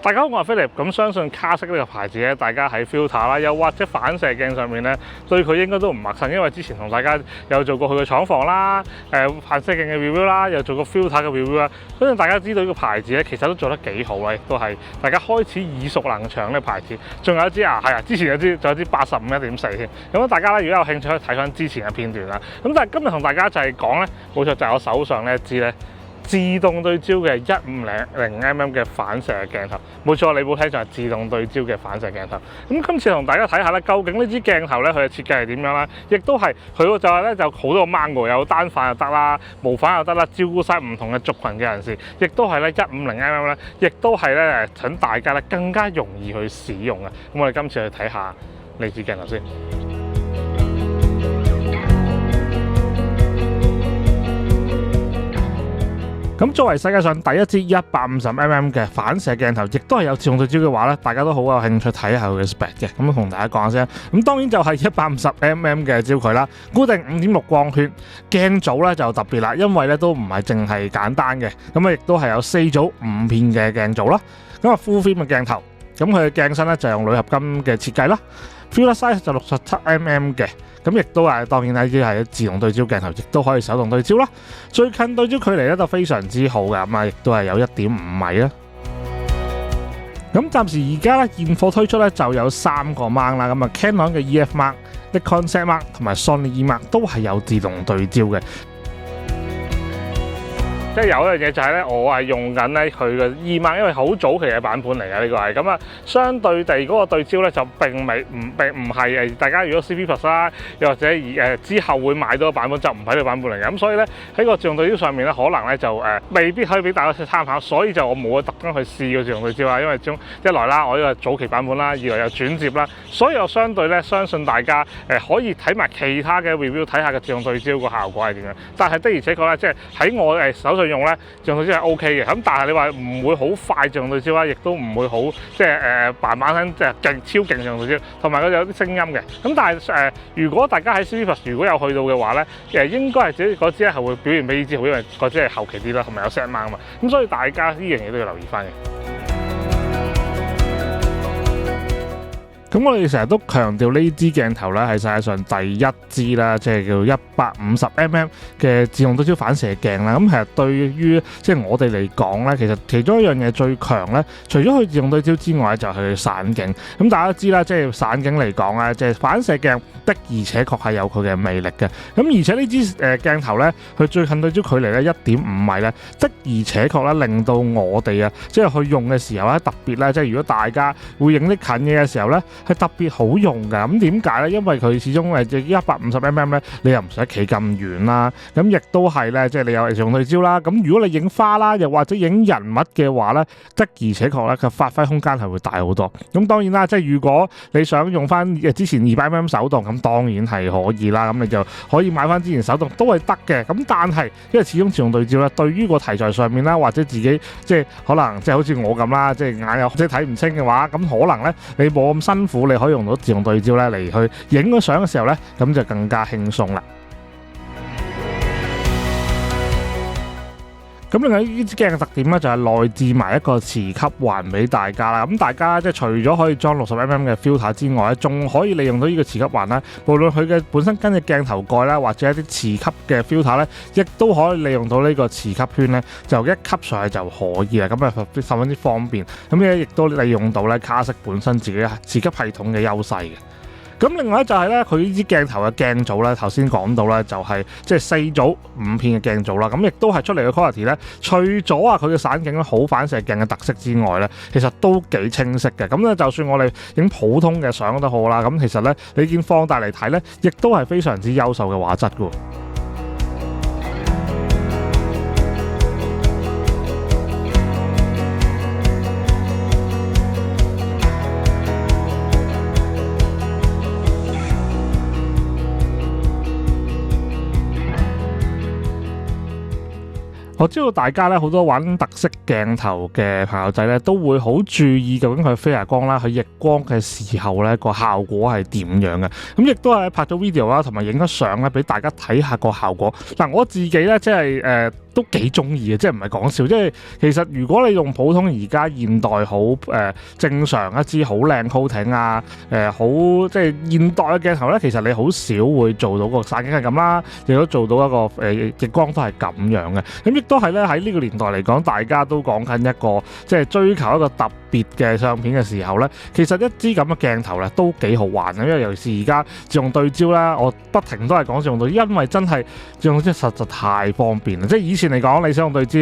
大家好，我係 Philip。咁相信卡式呢個牌子咧，大家喺 filter 啦，又或者反射鏡上面咧，對佢應該都唔陌生，因為之前同大家有做過佢嘅廠房啦、反射鏡嘅 review 啦，又做過 filter 嘅 review 啦。相信大家知道呢個牌子咧，其實都做得幾好啦，亦都係大家開始耳熟能詳呢個牌子。仲有一支之前仲有支85.1.4添。咁大家咧，如果有興趣，可以睇翻之前嘅片段啦。咁但係今日同大家就係講咧，冇錯就係我手上呢一支咧。自動對焦嘅1500mm 嘅反射鏡頭，冇錯，你冇睇就係自動對焦嘅反射鏡頭。咁今次同大家睇下咧，究竟呢支鏡頭咧佢嘅設計係點樣啦？亦都係佢就係咧就好多個芒喎，有單反又得啦，無反又得啦，照顧晒唔同嘅族群嘅人士。亦都係咧150mm咧，亦都係咧等大家咧更加容易去使用嘅。咁我哋今次去睇下呢支鏡頭先。咁作為世界上第一支150mm 嘅反射鏡頭，亦都係有自動對焦嘅話咧，大家都好有興趣睇下佢嘅 spec 嘅。咁同大家講下先。咁當然就係150mm嘅焦距啦，固定5.6光圈。鏡組咧就特別啦，因為咧都唔係淨係簡單嘅，咁啊亦都係有4組5片嘅鏡組啦。咁啊 full frame 嘅鏡頭，咁佢嘅鏡身咧就用鋁合金嘅設計啦。Filter size 就67mm 嘅，咁亦都係當然呢啲係自動對焦鏡頭，亦都可以手動對焦啦。最近對焦距離咧就非常之好嘅，咁啊亦都係有1.5米啦。咁暫時而家咧現貨推出咧就有3個 mount 啦，咁啊 Canon 嘅 EF mount、Nikon Z mount 同埋 Sony E mount 都係有自動對焦嘅。即係有一樣嘢就係咧，我係用緊咧佢嘅E mount，因為好早期嘅版本嚟嘅呢個係咁啊。相對地嗰個對焦咧就並唔係大家如果 CP Plus 啦，又或者之後會買到個版本就唔係呢個版本嚟嘅。咁所以咧喺個自動對焦上面咧，可能咧就未必可以俾大家參考，所以就我冇特登去試個自動對焦啦。因為一來啦，我呢個早期版本啦，二來又轉接啦，所以我相對咧相信大家可以睇埋其他嘅 review 睇下個自動對焦個效果係點樣。但係的而且確咧，即係喺我手上用咧，自動對焦係 OK 嘅，咁但係你話唔會好快自動對焦啦，亦都唔會好即係慢慢聲即係超勁自動對焦，同埋佢有啲聲音嘅。咁但係如果大家喺 CP Plus 如果有去到嘅話咧，應該係自己嗰支咧係會表現比呢支好，因為嗰支係後期啲啦，同埋有 Z mount 啊嘛。咁所以大家呢樣嘢都要留意翻嘅。咁我哋成日都強調呢支鏡頭咧係世界上第一支啦，即係叫150mm 嘅自動對焦反射鏡啦。咁其實對於即係我哋嚟講咧，其實其中一樣嘢最強咧，除咗佢自動對焦之外，就係佢散景。咁大家都知啦，即係散景嚟講咧，即係反射鏡的而且確係有佢嘅魅力嘅。咁而且呢支鏡頭咧，佢最近對焦距離咧1.5米咧，的而且確咧令到我哋即係去用嘅時候咧，特別咧，即係如果大家會影啲近嘢嘅時候咧，係特別好用㗎。咁點解咧？因為佢始終150mm咧，你又唔使企咁遠啦。咁亦都係咧，即係你有自動對焦啦。咁如果你影花啦，又或者影人物嘅話咧，的而且確咧，佢發揮空間係會大好多。咁當然啦，即係如果你想用翻之前200mm手動，咁當然係可以啦。咁你就可以買翻之前手動都係得嘅。咁但係因為始終自動對焦咧，對於個題材上面啦，或者自己即係可能即係好似我咁啦，即係眼又即係睇唔清嘅話，咁可能咧你冇咁辛苦，你可以用到自動對焦咧嚟去影個相嘅時候咧，咁就更加輕鬆啦。咁另外呢支鏡嘅特點咧，就係內置埋一個磁吸環俾大家啦。咁大家即係除咗可以裝60mm嘅 filter 之外咧，仲可以利用到呢個磁吸環啦。無論佢嘅本身跟嘅鏡頭蓋啦，或者一啲磁吸嘅 filter 咧，亦都可以利用到呢個磁吸圈咧，就一吸上去就可以啦。咁啊十分之方便。咁咧亦都利用到咧卡式本身自己磁吸系統嘅優勢嘅。咁另外就係咧，佢呢支鏡頭嘅鏡組咧，頭先講到咧，就係即係4組5片嘅鏡組啦。咁亦都係出嚟嘅 quality 咧，除咗佢嘅散景好反射鏡嘅特色之外咧，其實都幾清晰嘅。咁咧，就算我哋影普通嘅相都好啦，咁其實咧，你見放大嚟睇咧，亦都係非常之優秀嘅畫質㗎。我知道大家咧好多玩特色鏡頭嘅朋友仔咧，都會好注意究竟佢飛日光啦，佢逆光嘅時候咧個效果係點樣嘅。咁亦都係拍咗 video 啦，同埋影咗相咧，俾大家睇下個效果。嗱，我自己咧即係都幾中意嘅，即係唔係講笑。即係其實如果你用普通而家現代好正常一支好靚 coating 啊，好即係現代嘅鏡頭咧，其實你好少會做到個散景係咁啦，亦都做到一個極光都係咁樣嘅。咁亦都係咧喺呢個年代嚟講，大家都講緊一個即係追求一個特別嘅相片嘅時候咧，其實一支咁嘅鏡頭咧都幾好玩嘅，因為尤其是而家自動對焦啦，我不停都係講自動對焦，因為真係自動對焦實在太方便啦。即係以前嚟講，你使用對焦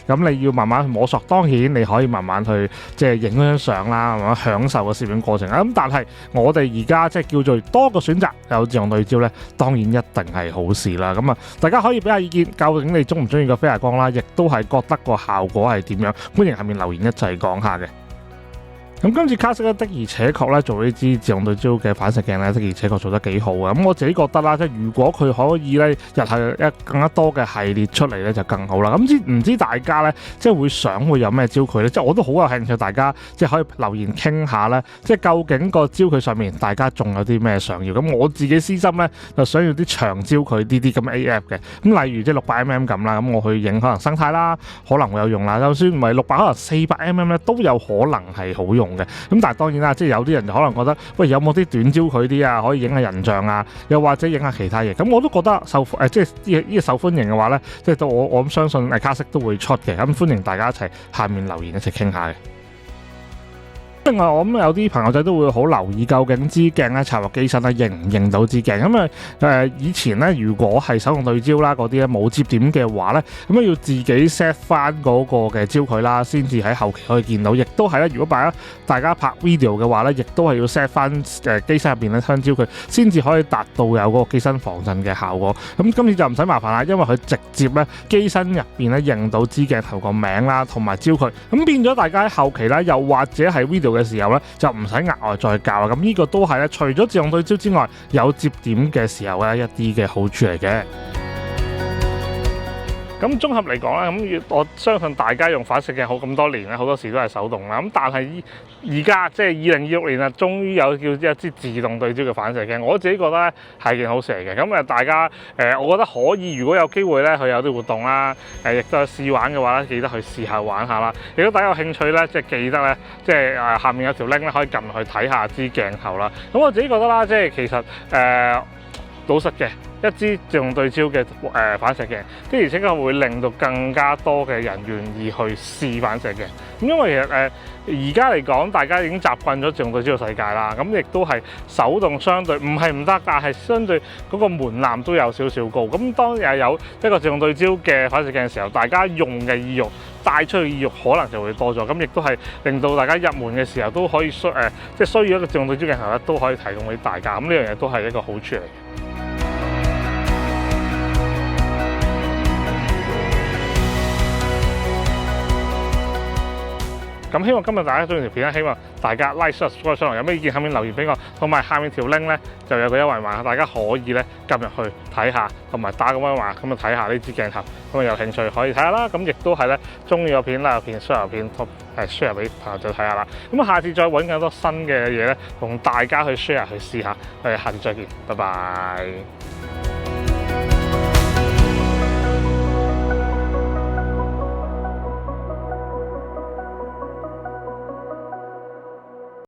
咁你要慢慢去摸索，當然你可以慢慢去即係影嗰張相啦，慢慢享受個攝影過程啦。咁但係我哋而家即係叫做多個選擇有自動對焦咧，當然一定係好事啦。咁啊，大家可以俾下意見，究竟你中唔中意個飛亞光啦，亦都係覺得個效果係點樣？歡迎下面留言一齊講下嘅。咁今次卡式咧的而且確咧做呢支自動對焦嘅反射鏡咧的而且確做得幾好嘅。咁我自己覺得啦，即係如果佢可以咧日後更加多嘅系列出嚟咧就更好啦。咁唔知大家咧即係會有咩焦距咧？即係我都好有興趣，大家即係可以留言傾下咧，即係究竟個焦距上面大家仲有啲咩想要？咁我自己私心咧就想要啲長焦距啲咁嘅 AF 嘅。咁例如即係600mm 咁啦，咁我去影可能生態啦，可能會有用啦。就算唔係600，可能400mm 咧都有可能係好用嘅。咁但係當然啦，即係有啲人就可能覺得，喂，有冇啲短焦距啲啊，可以影下人像啊，又或者影下其他嘢。咁我都覺得即係呢個受歡迎嘅話咧，即係我咁相信卡式都會出嘅。咁歡迎大家一齊下面留言一齊傾下嘅。另外，我諗有啲朋友仔都會好留意，究竟支鏡咧插入機身咧認唔認到支鏡？咁以前咧，如果係手動對焦啦嗰啲咧冇接點嘅話咧，咁要自己 set 翻嗰個嘅焦距啦，先至喺後期可以見到。亦都係咧，如果大家拍 video 嘅話咧，亦都係要 set 翻機身入邊咧香焦距，先至可以達到有嗰個機身防震嘅效果。咁今次就唔使麻煩啦，因為佢直接咧機身入邊咧認到支鏡頭個名啦，同埋焦距。咁變咗大家喺後期咧，又或者係 video嘅時候咧，就唔使額外再校啦。咁呢個都係咧，除咗自動對焦之外，有接點嘅時候咧一啲嘅好處嚟嘅。咁綜合嚟講咧，咁我相信大家用反射鏡好咁多年咧，好多時都係手動啦。咁但係而家即係2026年啦，終於有叫一支自動對焦嘅反射鏡，我自己覺得咧係件好事嚟嘅。咁大家我覺得可以，如果有機會咧，去有啲活動啦，亦都有試玩嘅話咧，記得去試下玩下啦。如果大家有興趣咧，即係記得咧，即係下面有條 link 咧，可以撳去睇下支鏡頭啦。咁我自己覺得啦，即係其實老實嘅。一支自動對焦嘅反射鏡，的而且確會令到更加多嘅人願意去試反射鏡。咁因為其實而家嚟講，大家已經習慣咗自動對焦嘅世界啦。咁亦都係手動相對唔係唔得，但係相對嗰個門檻都有少少高。咁當有一個自動對焦嘅反射鏡嘅時候，大家用嘅意欲帶出去意欲可能就會多咗。咁亦都係令到大家入門嘅時候都可以即係需要一個自動對焦鏡頭咧，都可以提供俾大家。咁呢樣嘢都係一個好處嚟嘅。咁希望今日大家中意條片啦，希望大家 like、subscribe 上嚟，有咩意見下面留言俾我，同埋下面條 link 咧就有個優惠碼，大家可以咧撳入去睇下，同埋打個優惠碼咁啊睇下呢支鏡頭，咁啊有興趣可以睇下啦。咁亦都係咧中意個片、like 片、share 片、share 俾朋友仔睇下啦。咁啊下次再揾更多新嘅嘢咧，同大家去 share 去試下。我哋下次再見，拜拜。